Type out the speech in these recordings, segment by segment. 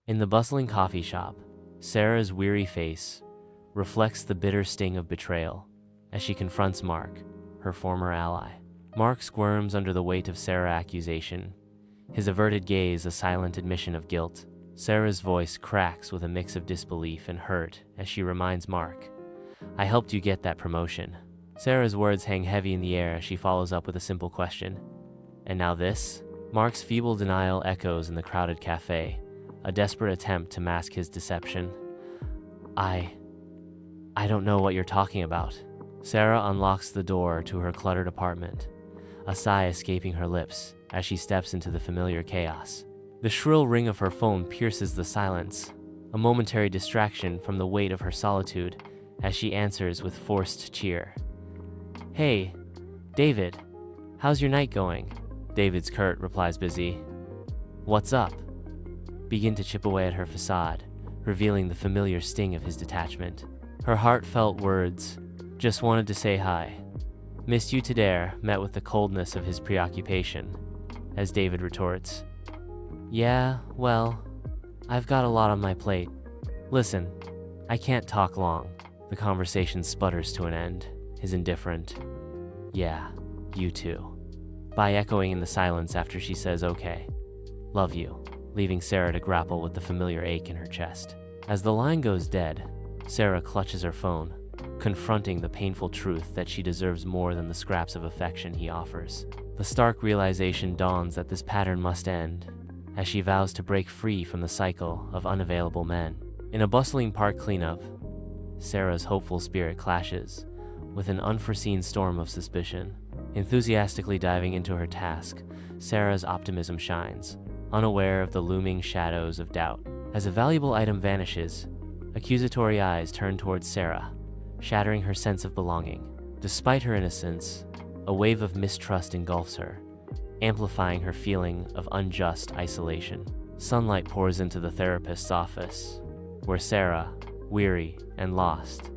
In the bustling coffee shop, Sarah's weary face reflects the bitter sting of betrayal as she confronts Mark, her former ally. Mark squirms under the weight of Sarah's accusation, his averted gaze a silent admission of guilt. Sarah's voice cracks with a mix of disbelief and hurt as she reminds Mark, "I helped you get that promotion." Sarah's words hang heavy in the air as she follows up with a simple question. "And now this?" Mark's feeble denial echoes in the crowded cafe, a desperate attempt to mask his deception. I don't know what you're talking about." Sarah unlocks the door to her cluttered apartment, a sigh escaping her lips as she steps into the familiar chaos. The shrill ring of her phone pierces the silence, a momentary distraction from the weight of her solitude as she answers with forced cheer. "Hey, David, how's your night going?" David's curt replies busy. "What's up?" Begin to chip away at her facade, revealing the familiar sting of his detachment. Her heartfelt words, "Just wanted to say hi. Missed you today," met with the coldness of his preoccupation, as David retorts, "Yeah, well, I've got a lot on my plate. Listen, I can't talk long." The conversation sputters to an end, his indifferent, "Yeah, you too," by echoing in the silence after she says okay, "Love you," leaving Sarah to grapple with the familiar ache in her chest. As the line goes dead, Sarah clutches her phone, confronting the painful truth that she deserves more than the scraps of affection he offers. The stark realization dawns that this pattern must end, as she vows to break free from the cycle of unavailable men. In a bustling park cleanup, Sarah's hopeful spirit clashes with an unforeseen storm of suspicion. Enthusiastically diving into her task, Sarah's optimism shines, unaware of the looming shadows of doubt. As a valuable item vanishes, accusatory eyes turn towards Sarah, shattering her sense of belonging. Despite her innocence, a wave of mistrust engulfs her, amplifying her feeling of unjust isolation. Sunlight pours into the therapist's office, where Sarah, weary and lost,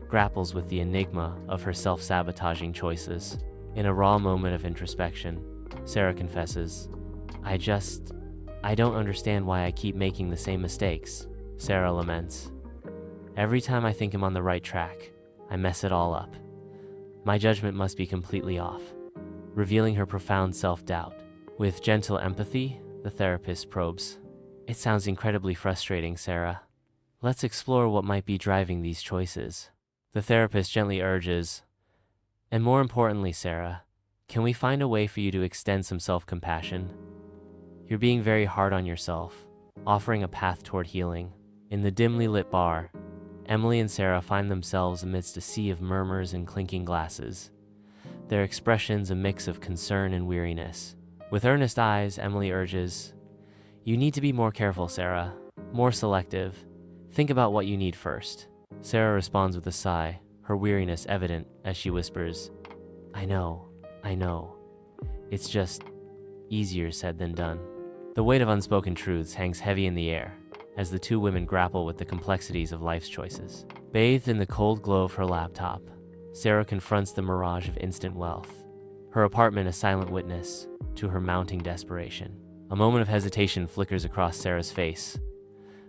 grapples with the enigma of her self-sabotaging choices. In a raw moment of introspection, Sarah confesses, I don't understand why I keep making the same mistakes." Sarah laments, "Every time I think I'm on the right track, I mess it all up. My judgment must be completely off," revealing her profound self-doubt. With gentle empathy, the therapist probes, "It sounds incredibly frustrating, Sarah. Let's explore what might be driving these choices." The therapist gently urges, "And more importantly, Sarah, can we find a way for you to extend some self-compassion? You're being very hard on yourself," offering a path toward healing. In the dimly lit bar, Emily and Sarah find themselves amidst a sea of murmurs and clinking glasses, their expressions a mix of concern and weariness. With earnest eyes, Emily urges, "You need to be more careful, Sarah, more selective. Think about what you need first." Sarah responds with a sigh, her weariness evident as she whispers, I know. It's just easier said than done." The weight of unspoken truths hangs heavy in the air as the two women grapple with the complexities of life's choices. Bathed in the cold glow of her laptop, Sarah confronts the mirage of instant wealth, her apartment a silent witness to her mounting desperation. A moment of hesitation flickers across Sarah's face,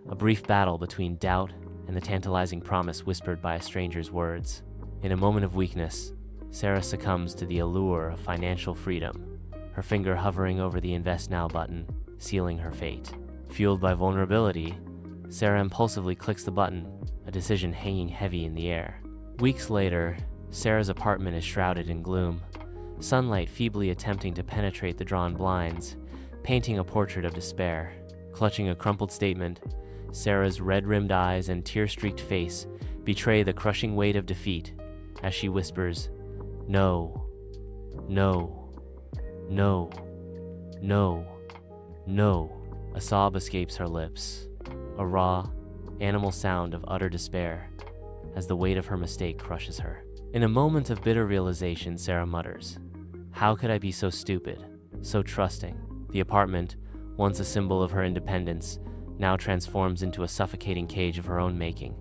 a brief battle between doubt and the tantalizing promise whispered by a stranger's words. In a moment of weakness, Sarah succumbs to the allure of financial freedom, her finger hovering over the Invest Now button, sealing her fate. Fueled by vulnerability, Sarah impulsively clicks the button, a decision hanging heavy in the air. Weeks later, Sarah's apartment is shrouded in gloom, sunlight feebly attempting to penetrate the drawn blinds, painting a portrait of despair. Clutching a crumpled statement, Sarah's red-rimmed eyes and tear-streaked face betray the crushing weight of defeat as she whispers, "No, no, no, no, no." A sob escapes her lips, a raw, animal sound of utter despair as the weight of her mistake crushes her. In a moment of bitter realization, Sarah mutters, "How could I be so stupid, so trusting?" The apartment, once a symbol of her independence, now transforms into a suffocating cage of her own making,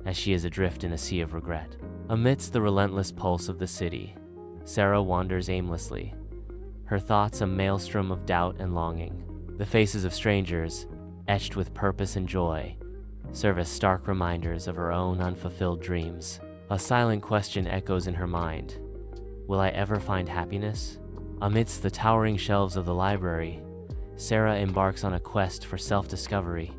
as she is adrift in a sea of regret. Amidst the relentless pulse of the city, Sarah wanders aimlessly, her thoughts a maelstrom of doubt and longing. The faces of strangers, etched with purpose and joy, serve as stark reminders of her own unfulfilled dreams. A silent question echoes in her mind. Will I ever find happiness? Amidst the towering shelves of the library, Sarah embarks on a quest for self-discovery,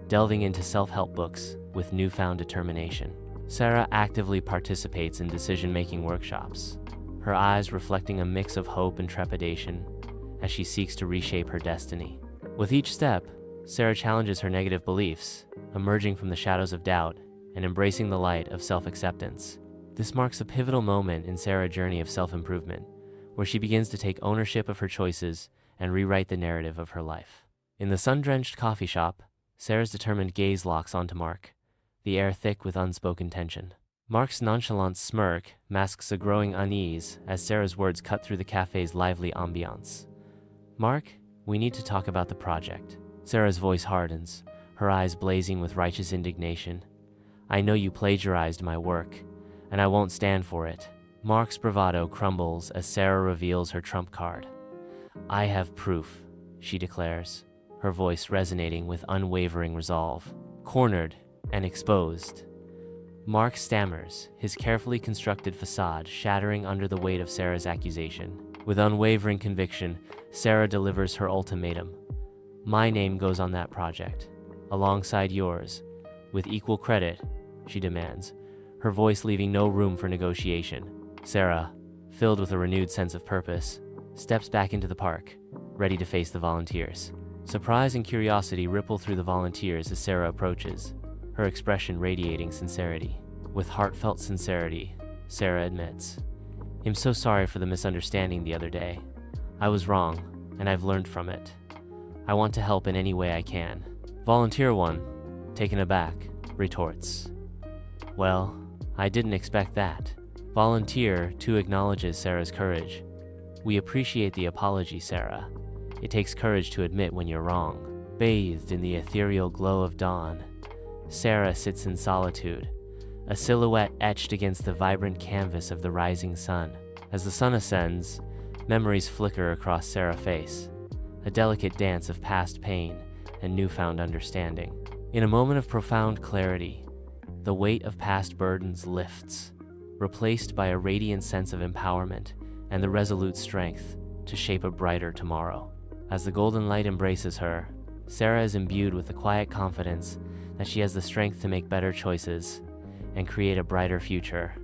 delving into self-help books with newfound determination. Sarah actively participates in decision-making workshops, her eyes reflecting a mix of hope and trepidation as she seeks to reshape her destiny. With each step, Sarah challenges her negative beliefs, emerging from the shadows of doubt and embracing the light of self-acceptance. This marks a pivotal moment in Sarah's journey of self-improvement, where she begins to take ownership of her choices and rewrite the narrative of her life. In the sun-drenched coffee shop, Sarah's determined gaze locks onto Mark, the air thick with unspoken tension. Mark's nonchalant smirk masks a growing unease as Sarah's words cut through the cafe's lively ambiance. Mark, we need to talk about the project. Sarah's voice hardens, her eyes blazing with righteous indignation. I know you plagiarized my work, and I won't stand for it. Mark's bravado crumbles as Sarah reveals her trump card. I have proof, she declares, her voice resonating with unwavering resolve. Cornered and exposed, Mark stammers, his carefully constructed facade shattering under the weight of Sarah's accusation. With unwavering conviction, Sarah delivers her ultimatum. My name goes on that project, alongside yours, with equal credit, she demands, her voice leaving no room for negotiation. Sarah, filled with a renewed sense of purpose, steps back into the park, ready to face the volunteers. Surprise and curiosity ripple through the volunteers as Sarah approaches, her expression radiating sincerity. With heartfelt sincerity, Sarah admits, I'm so sorry for the misunderstanding the other day. I was wrong, and I've learned from it. I want to help in any way I can. Volunteer 1, taken aback, retorts, well, I didn't expect that. Volunteer 2 acknowledges Sarah's courage. We appreciate the apology, Sarah. It takes courage to admit when you're wrong. Bathed in the ethereal glow of dawn, Sarah sits in solitude, a silhouette etched against the vibrant canvas of the rising sun. As the sun ascends, memories flicker across Sarah's face, a delicate dance of past pain and newfound understanding. In a moment of profound clarity, the weight of past burdens lifts, replaced by a radiant sense of empowerment and the resolute strength to shape a brighter tomorrow. As the golden light embraces her, Sarah is imbued with the quiet confidence that she has the strength to make better choices and create a brighter future.